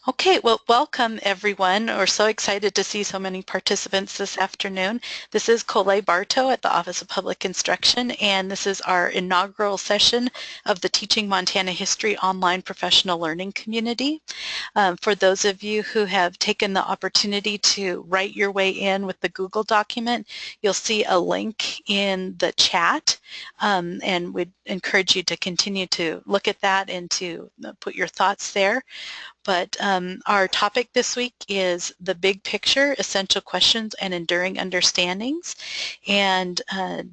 Okay, well, welcome everyone. We're so excited to see so many participants this afternoon. This is Colette Bartow at the Office of Public Instruction, and this is our inaugural session of the Teaching Montana History online professional learning community. For those of you who have taken the opportunity to write your way in with the Google document, you'll see a link in the chat, and we'd encourage you to continue to look at that and to put your thoughts there. But our topic this week is the big picture, essential questions and enduring understandings. And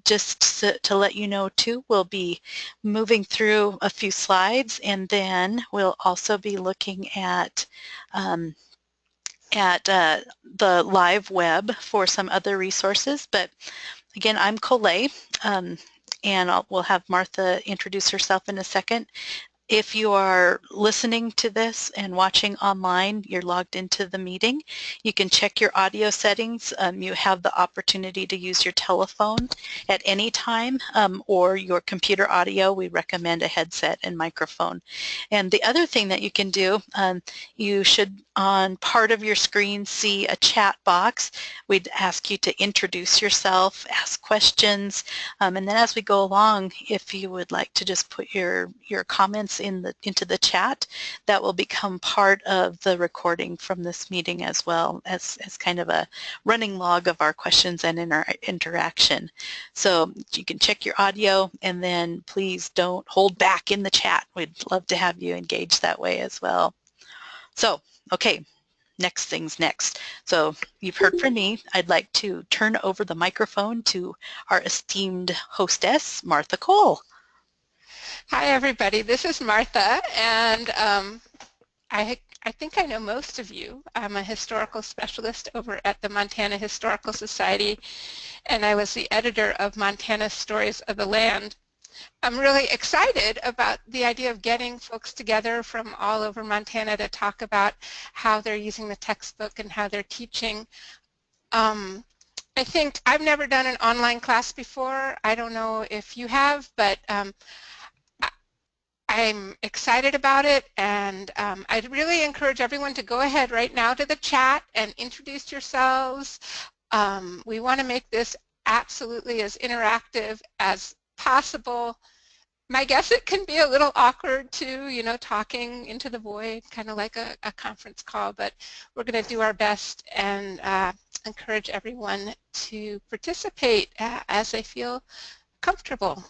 just to let you know too, we'll be moving through a few slides, and then we'll also be looking at the live web for some other resources. But again, I'm Colette, and we'll have Martha introduce herself in a second. If you are listening to this and watching online, you're logged into the meeting, you can check your audio settings. You have the opportunity to use your telephone at any time, or your computer audio. We recommend a headset and microphone. And the other thing that you can do, you should on part of your screen see a chat box. We'd ask you to introduce yourself, ask questions, and then as we go along, if you would like to just put your comments into the chat, that will become part of the recording from this meeting as well as kind of a running log of our questions and in our interaction. So you can check your audio, and then please don't hold back in the chat. We'd love to have you engage that way as well. So, okay, next things next. So you've heard from me. I'd like to turn over the microphone to our esteemed hostess, Martha Cole. Hi everybody, this is Martha, and I think I know most of you. I'm a historical specialist over at the Montana Historical Society, and I was the editor of Montana Stories of the Land. I'm really excited about the idea of getting folks together from all over Montana to talk about how they're using the textbook and how they're teaching. I think I've never done an online class before. I don't know if you have, but I'm excited about it, and I'd really encourage everyone to go ahead right now to the chat and introduce yourselves. We want to make this absolutely as interactive as possible. My guess it can be a little awkward too, you know, talking into the void, kind of like a conference call, but we're going to do our best and encourage everyone to participate as they feel comfortable.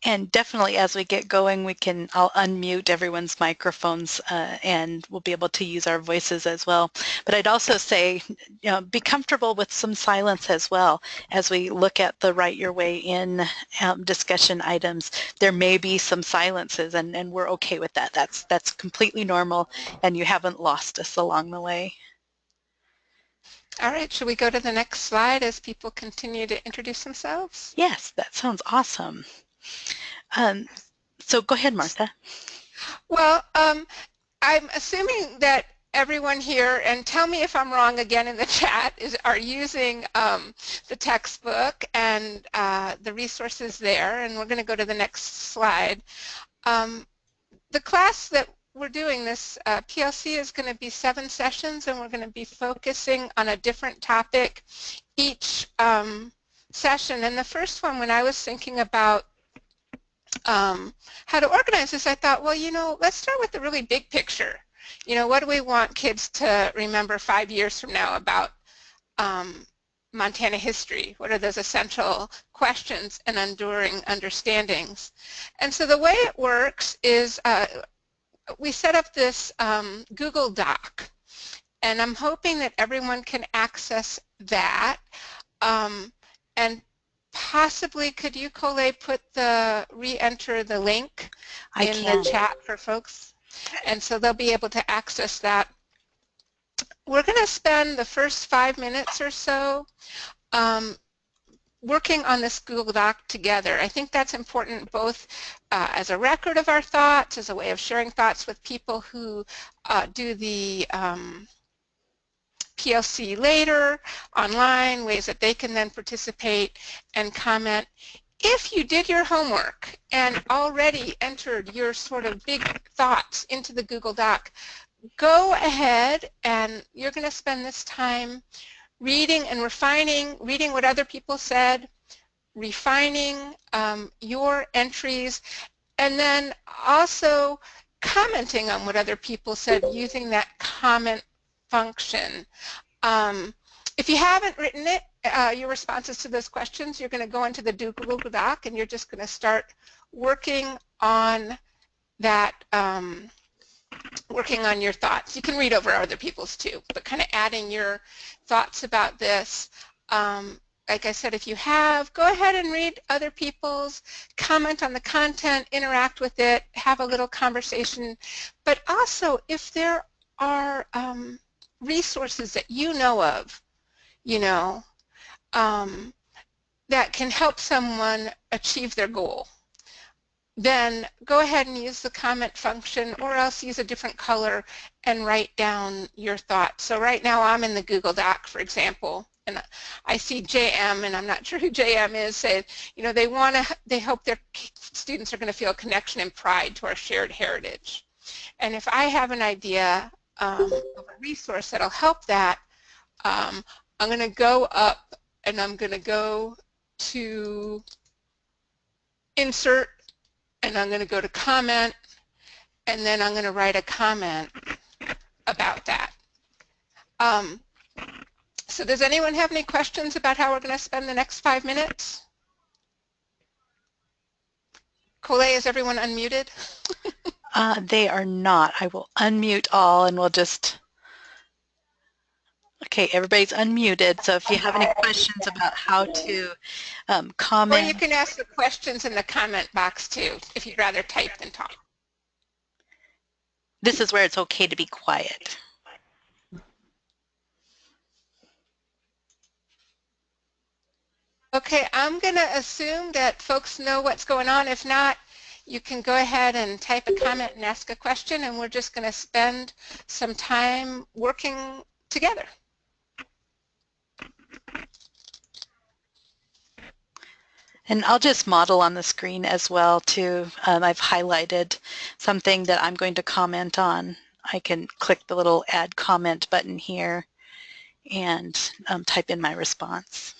And definitely as we get going, I'll unmute everyone's microphones, and we'll be able to use our voices as well. But I'd also say, you know, be comfortable with some silence as well as we look at the Write Your Way In discussion items. There may be some silences, and we're okay with that. That's completely normal, and you haven't lost us along the way. All right, should we go to the next slide as people continue to introduce themselves? Yes, that sounds awesome. So go ahead, Martha. Well, I'm assuming that everyone here, and tell me if I'm wrong again in the chat, are using the textbook and the resources there, and we're going to go to the next slide. The class that we're doing, this PLC, is going to be 7 sessions, and we're going to be focusing on a different topic each session. And the first one, when I was thinking about how to organize this, I thought, well, you know, let's start with the really big picture. You know, what do we want kids to remember 5 years from now about Montana history? What are those essential questions and enduring understandings? And so the way it works is we set up this Google Doc, and I'm hoping that everyone can access that. And possibly, could you, Colette, re-enter the link in the chat for folks? And so they'll be able to access that. We're going to spend the first 5 minutes or so working on this Google Doc together. I think that's important both as a record of our thoughts, as a way of sharing thoughts with people who do the PLC later, online, ways that they can then participate and comment. If you did your homework and already entered your sort of big thoughts into the Google Doc, go ahead and you're going to spend this time reading and refining, reading what other people said, refining your entries, and then also commenting on what other people said using that comment function. Um, if you haven't written it, your responses to those questions, you're going to go into the Google Doc and you're just going to start working on that, working on your thoughts. You can read over other people's too, but kind of adding your thoughts about this. Like I said, if you have, go ahead and read other people's, comment on the content, interact with it, have a little conversation. But also, if there are resources that you know of, you know, um, that can help someone achieve their goal, then go ahead and use the comment function, or else use a different color and write down your thoughts. So right now I'm in the Google Doc, for example, and I see JM, and I'm not sure who JM is, say, you know, they hope their students are going to feel a connection and pride to our shared heritage. And if I have an idea of a resource that'll help that, I'm going to go up and I'm going to go to insert, and I'm going to go to comment, and then I'm going to write a comment about that. So does anyone have any questions about how we're going to spend the next 5 minutes? Colette, is everyone unmuted? They are not. I will unmute all and we'll just, okay, everybody's unmuted. So if you have any questions about how to Or comment, you can ask the questions in the comment box too, if you'd rather type than talk. this is where it's okay to be quiet. Okay, I'm going to assume that folks know what's going on. If not, you can go ahead and type a comment and ask a question, and we're just going to spend some time working together. And I'll just model on the screen as well too. I've highlighted something that I'm going to comment on. I can click the little add comment button here and type in my response.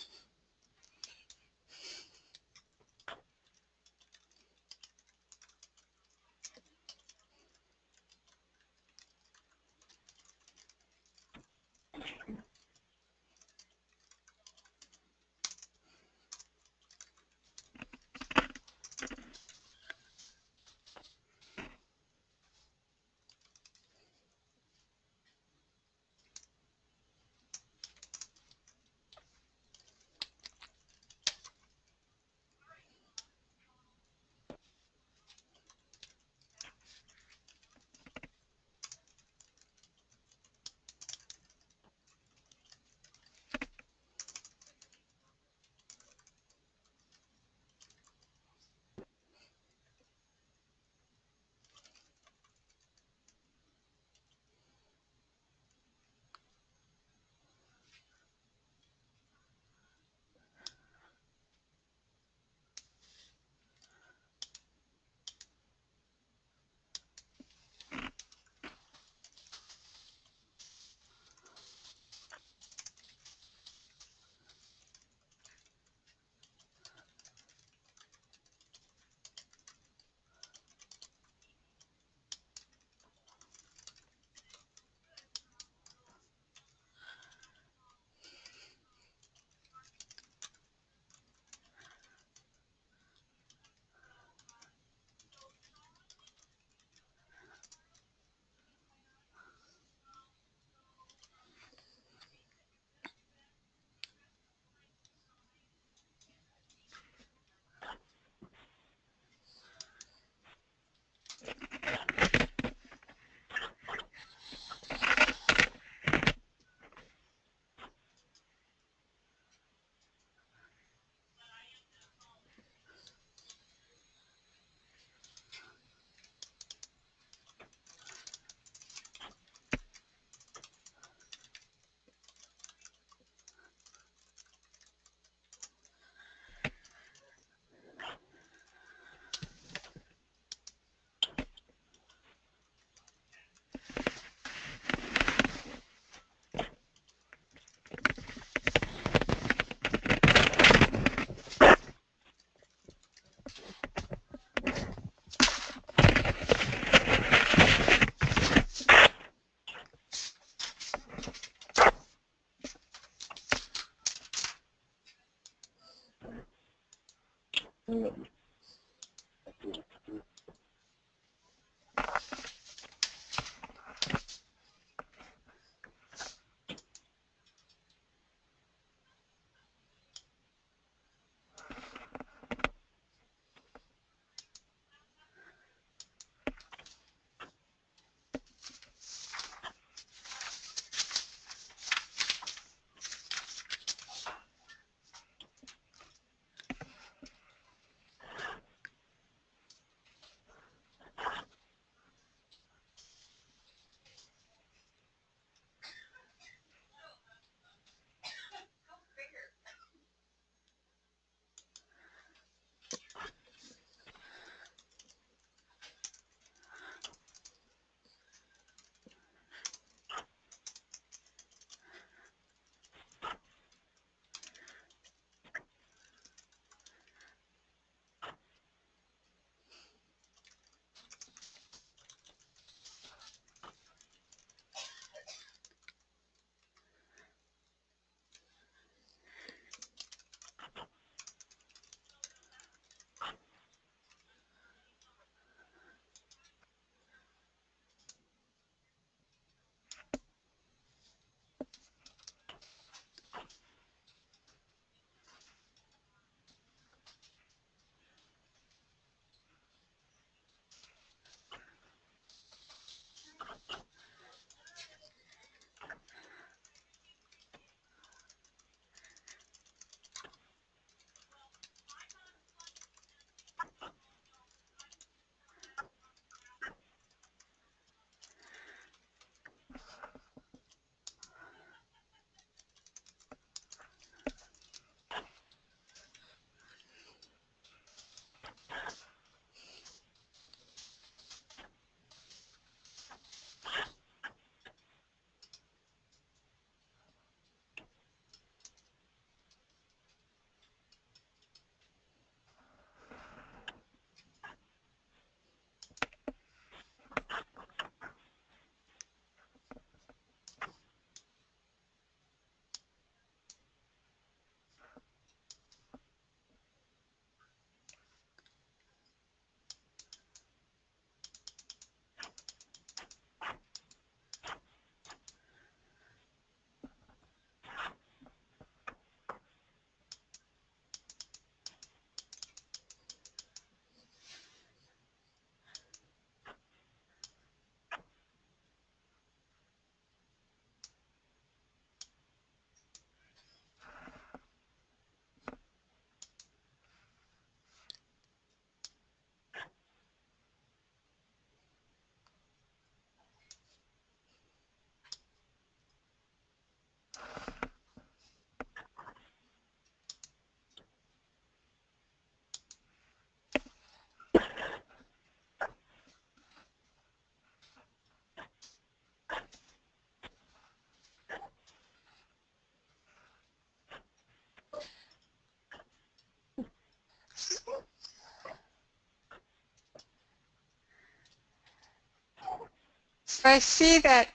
So I see that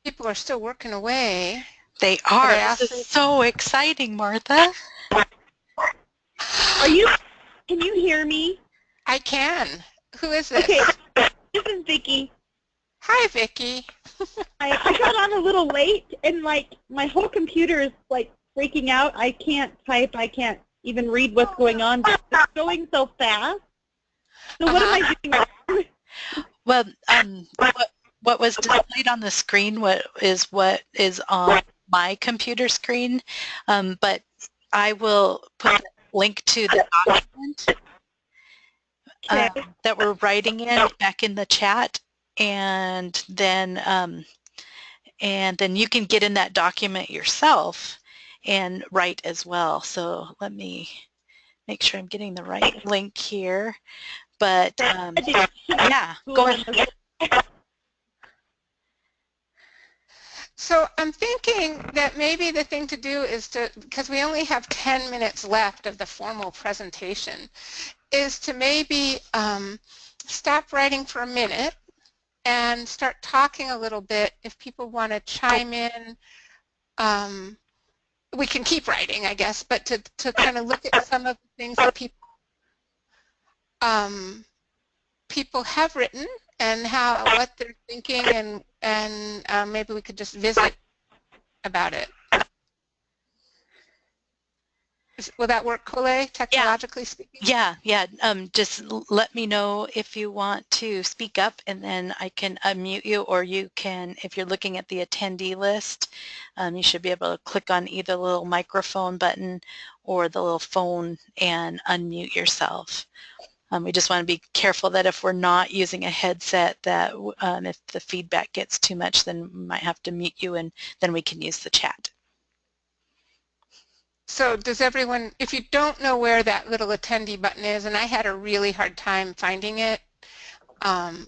people are still working away, They but are. I This is also so exciting, Martha. Are you, can you hear me? I can. Who is Okay, this? this is Vicky. Hi, Vicky. I got on a little late and like my whole computer is like freaking out. I can't type. I can't even read what's going on. It's going so fast. So what am Uh-huh. I doing wrong? Well, what was displayed on the screen what is on my computer screen, but I will put the link to the document Okay. that we're writing in back in the chat, and then you can get in that document yourself and write as well. So let me make sure I'm getting the right link here. But yeah, go ahead. So I'm thinking that maybe the thing to do is to, because we only have 10 minutes left of the formal presentation, is to maybe stop writing for a minute and start talking a little bit. If people want to chime in, we can keep writing, I guess, but to kind of look at some of the things that people have written and what they're thinking, and maybe we could just visit about it. Will that work, Colette, technologically speaking? Yeah. Just let me know if you want to speak up, and then I can unmute you, or you can, if you're looking at the attendee list, you should be able to click on either the little microphone button or the little phone and unmute yourself. We just want to be careful that if we're not using a headset, that if the feedback gets too much, then we might have to mute you, and then we can use the chat. So does everyone, if you don't know where that little attendee button is, and I had a really hard time finding it,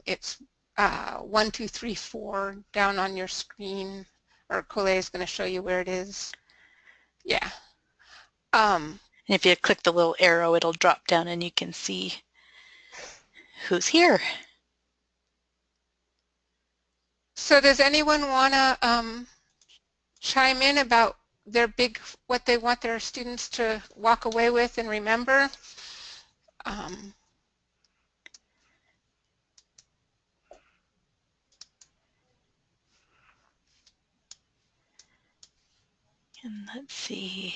it's 1, 2, 3, 4 down on your screen, or Colette is going to show you where it is. Yeah. And if you click the little arrow, it'll drop down and you can see who's here. So does anyone want to chime in about what they want their students to walk away with and remember? And let's see.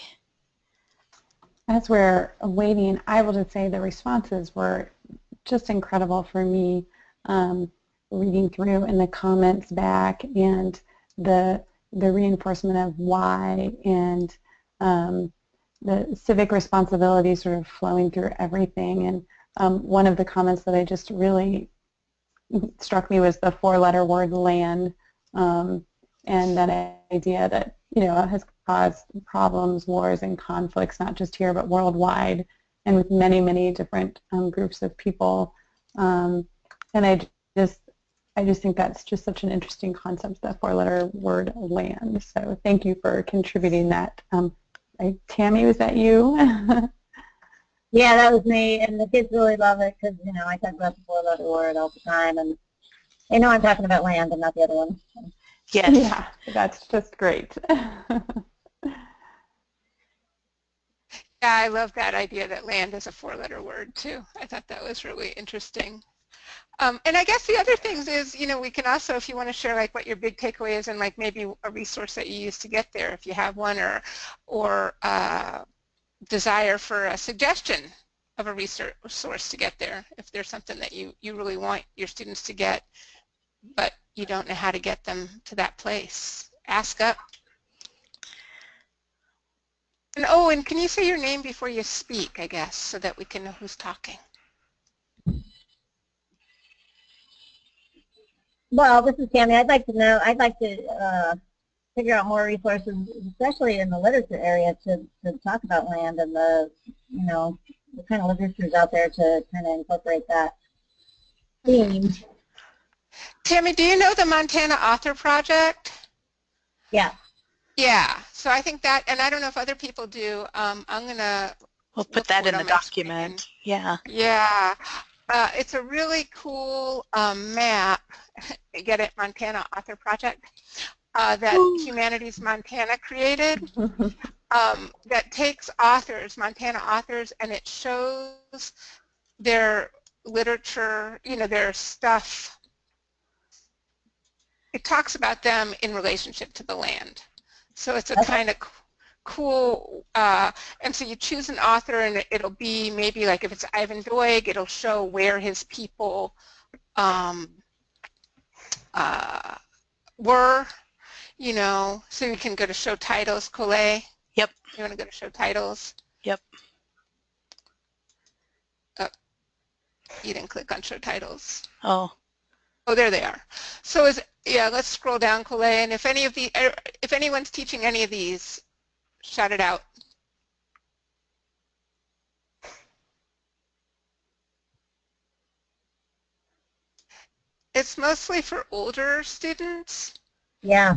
As we're waiting, I will just say the responses were just incredible for me, reading through and the comments back and the reinforcement of why, and the civic responsibility sort of flowing through everything. And one of the comments that I just really struck me was the 4-letter word land, and that idea that, you know, has caused problems, wars, and conflicts, not just here but worldwide, and with many, many different groups of people. And I just think that's just such an interesting concept, the 4-letter word land. So thank you for contributing that. Tammy, was that you? Yeah, that was me, and the kids really love it because, you know, I talk about the 4-letter word all the time, and they know I'm talking about land and not the other one. Yes. Yeah, that's just great. Yeah, I love that idea that land is a 4-letter word too. I thought that was really interesting. And I guess the other things is, you know, we can also, if you want to share like what your big takeaway is and like maybe a resource that you use to get there, if you have one, or desire for a suggestion of a resource to get there, if there's something that you really want your students to get, but you don't know how to get them to that place. Ask up. And oh, and can you say your name before you speak, I guess, so that we can know who's talking? Well, this is Tammy. I'd like to figure out more resources, especially in the literature area, to talk about land and you know, the kind of literature is out there to kind of incorporate that theme. Tammy, do you know the Montana Author Project? Yeah. Yeah, so I think that, and I don't know if other people do, I'm going to We'll put that in the document. Yeah. Yeah, it's a really cool map the Get It Montana Author Project that Humanities Montana created that takes authors, Montana authors, and it shows their literature, you know, their stuff. It talks about them in relationship to the land. So it's a kind of cool, and so you choose an author and it'll be maybe like if it's Ivan Doig, it'll show where his people were, you know, so you can go to show titles, Colette. Yep. You want to go to show titles? Yep. Oh, you didn't click on show titles. Oh. Oh, there they are. So yeah, let's scroll down, Colette, and if anyone's teaching any of these, shout it out. It's mostly for older students. Yeah.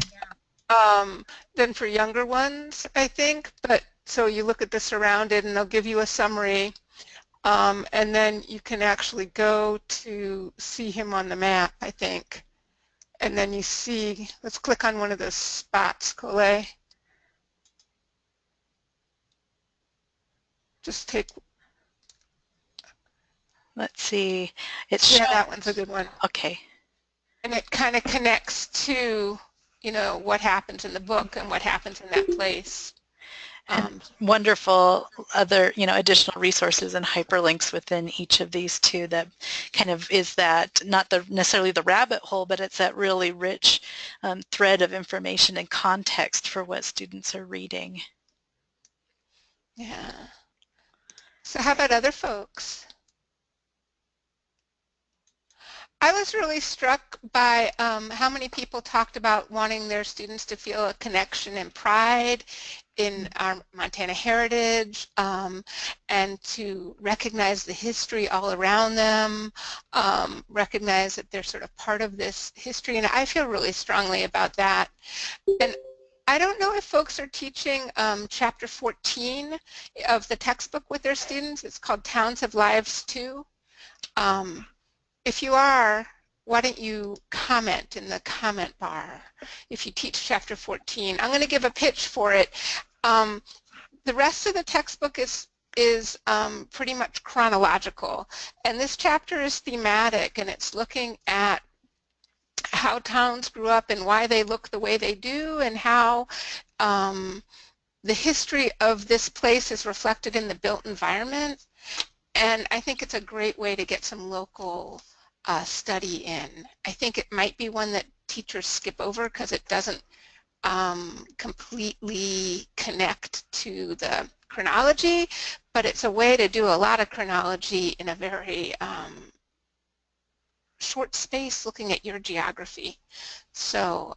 Than for younger ones, I think. But so you look at the surrounded, and they'll give you a summary, and then you can actually go to see him on the map, I think. And then you see, let's click on one of those spots, Colette. Just take. Let's see. Yeah, that one's a good one. Okay. And it kind of connects to, you know, what happens in the book and what happens in that place. And wonderful other, you know, additional resources and hyperlinks within each of these two that kind of is that, not necessarily the rabbit hole, but it's that really rich thread of information and context for what students are reading. Yeah. So how about other folks? I was really struck by how many people talked about wanting their students to feel a connection and pride in our Montana heritage, and to recognize the history all around them, recognize that they're sort of part of this history, and I feel really strongly about that. And I don't know if folks are teaching chapter 14 of the textbook with their students. It's called Towns Have Lives Too. If you are, why don't you comment in the comment bar if you teach chapter 14. I'm going to give a pitch for it. The rest of the textbook is pretty much chronological, and this chapter is thematic, and it's looking at how towns grew up and why they look the way they do, and how the history of this place is reflected in the built environment. And I think it's a great way to get some local study in. I think it might be one that teachers skip over because it doesn't completely connect to the chronology, but it's a way to do a lot of chronology in a very short space looking at your geography. So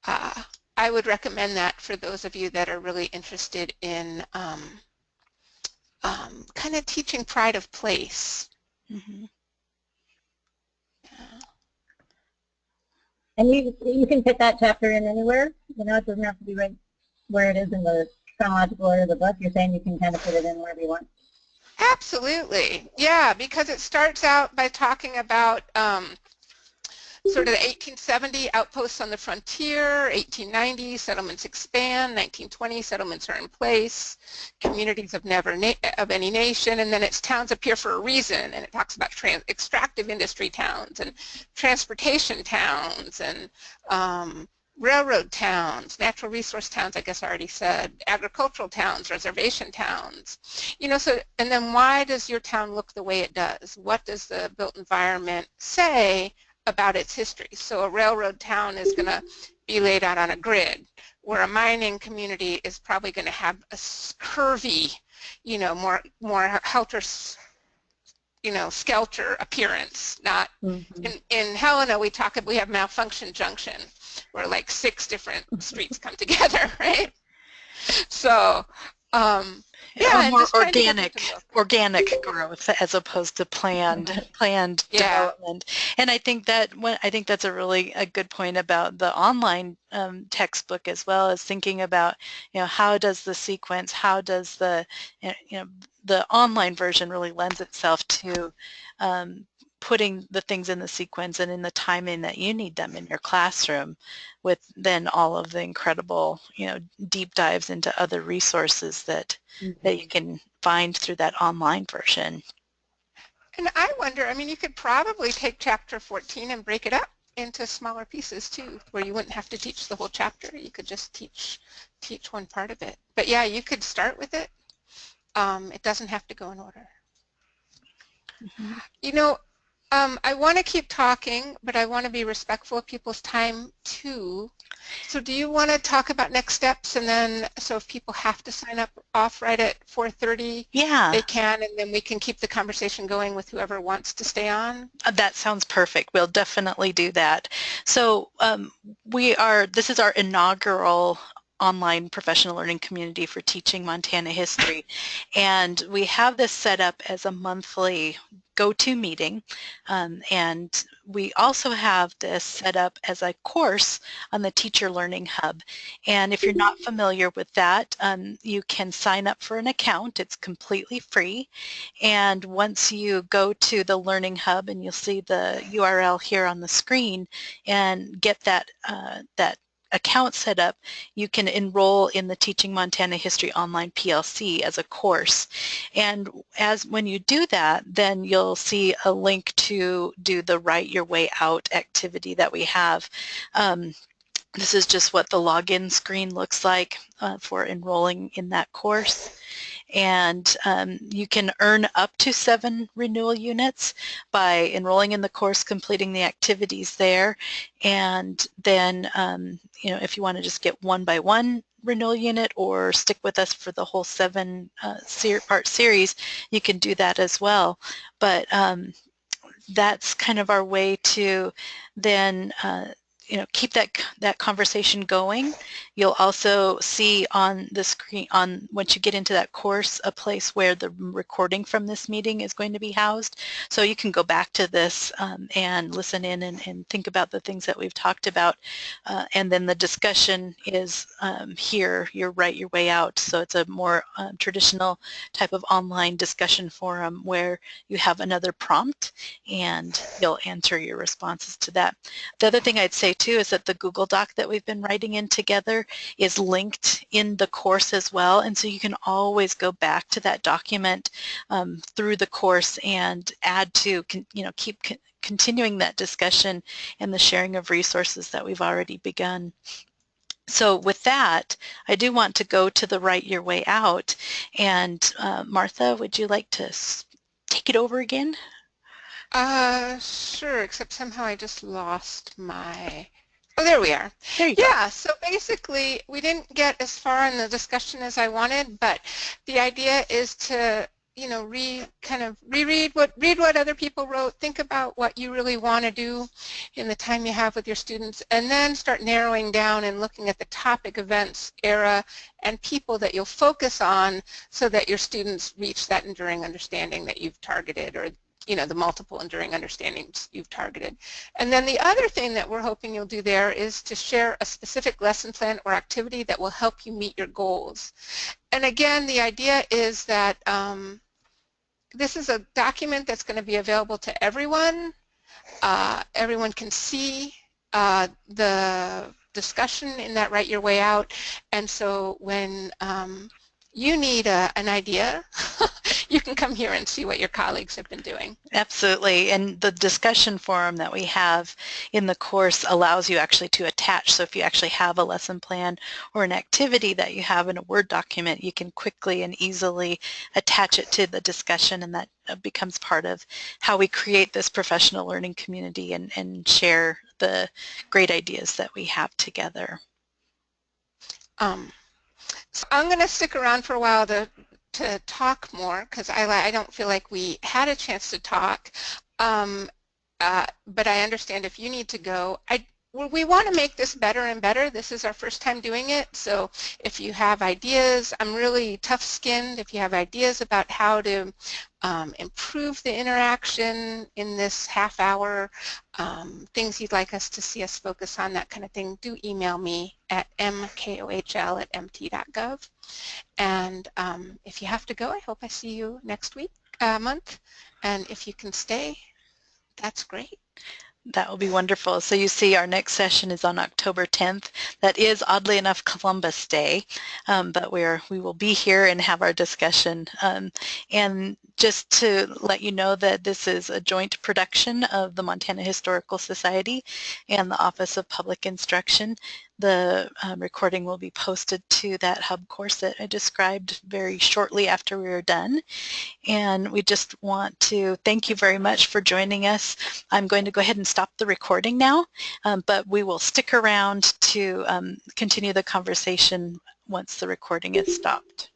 I would recommend that for those of you that are really interested in kind of teaching pride of place. Mm-hmm. And you can fit that chapter in anywhere, you know, it doesn't have to be right where it is in the chronological order of the book. You're saying you can kind of fit it in wherever you want. Absolutely, yeah, because it starts out by talking about sort of the 1870 outposts on the frontier, 1890 settlements expand, 1920 settlements are in place, communities of any nation, and then it's towns appear for a reason, and it talks about extractive industry towns and transportation towns and railroad towns, natural resource towns, I guess I already said, agricultural towns, reservation towns. You know, so, and then why does your town look the way it does? What does the built environment say about its history? So a railroad town is going to be laid out on a grid, where a mining community is probably going to have a curvy, you know, more helter, you know, skelter appearance. Not in Helena we have malfunction junction, where like 6 different streets come together, right? So yeah, more organic growth as opposed to planned development. And I think that's a good point about the online textbook, as well as thinking about, you know, how does the sequence, how does the, you know, the online version really lends itself to putting the things in the sequence and in the timing that you need them in your classroom, with then all of the incredible, deep dives into other resources that you can find through that online version. And I wonder, I mean, you could probably take chapter 14 and break it up into smaller pieces too, where you wouldn't have to teach the whole chapter. You could just teach one part of it. But yeah, you could start with it. It doesn't have to go in order. I want to keep talking, but I want to be respectful of people's time too. So do you want to talk about next steps, and then so if people have to sign up off right at 4:30, they can, and then we can keep the conversation going with whoever wants to stay on? That sounds perfect. We'll definitely do that. So this is our inaugural online professional learning community for teaching Montana history, and we have this set up as a monthly go-to meeting, and we also have this set up as a course on the Teacher Learning Hub. And if you're not familiar with that, you can sign up for an account. It's completely free, and once you go to the Learning Hub, and you'll see the URL here on the screen, and get that account set up, you can enroll in the Teaching Montana History Online PLC as a course. And when you do that, then you'll see a link to do the Write Your Way Out activity that we have. This is just what the login screen looks like for enrolling in that course. And you can earn up to 7 renewal units by enrolling in the course, completing the activities there, and then if you want to just get 1-by-1 renewal unit or stick with us for the whole 7-part series, you can do that as well. But that's kind of our way to then keep that conversation going. You'll also see on the screen, once you get into that course, a place where the recording from this meeting is going to be housed. So you can go back to this and listen in and think about the things that we've talked about. And then the discussion is here, your Write Your Way Out. So it's a more traditional type of online discussion forum where you have another prompt and you'll answer your responses to that. The other thing I'd say too is that the Google Doc that we've been writing in together is linked in the course as well, and so you can always go back to that document through the course and add to, keep continuing that discussion and the sharing of resources that we've already begun. So with that, I do want to go to the Write Your Way Out, and Martha, would you like to take it over again? Sure, except somehow I just lost my... Oh, there we are. There you go. Yeah, so basically we didn't get as far in the discussion as I wanted, but the idea is to, read what other people wrote, think about what you really want to do in the time you have with your students, and then start narrowing down and looking at the topic, events, era, and people that you'll focus on so that your students reach that enduring understanding that you've targeted, or the multiple enduring understandings you've targeted. And then the other thing that we're hoping you'll do there is to share a specific lesson plan or activity that will help you meet your goals. And again, the idea is that this is a document that's going to be available to everyone. Everyone can see the discussion in that Write Your Way Out. And so when you need an idea, you can come here and see what your colleagues have been doing. Absolutely, and the discussion forum that we have in the course allows you actually to attach. So if you actually have a lesson plan or an activity that you have in a Word document, you can quickly and easily attach it to the discussion, and that becomes part of how we create this professional learning community and share the great ideas that we have together. So I'm going to stick around for a while to talk more, because I don't feel like we had a chance to talk, but I understand if you need to go. We want to make this better and better. This is our first time doing it, so if you have ideas, I'm really tough-skinned. If you have ideas about how to improve the interaction in this half hour, things you'd like us to see us focus on, that kind of thing, do email me at mkohl@mt.gov. And if you have to go, I hope I see you next month. And if you can stay, That's great. That will be wonderful. So you see our next session is on October 10th. That is oddly enough Columbus Day, but we will be here and have our discussion. And just to let you know that this is a joint production of the Montana Historical Society and the Office of Public Instruction. The recording will be posted to that hub course that I described very shortly after we are done. And we just want to thank you very much for joining us. I'm going to go ahead and stop the recording now, but we will stick around to continue the conversation once the recording is stopped.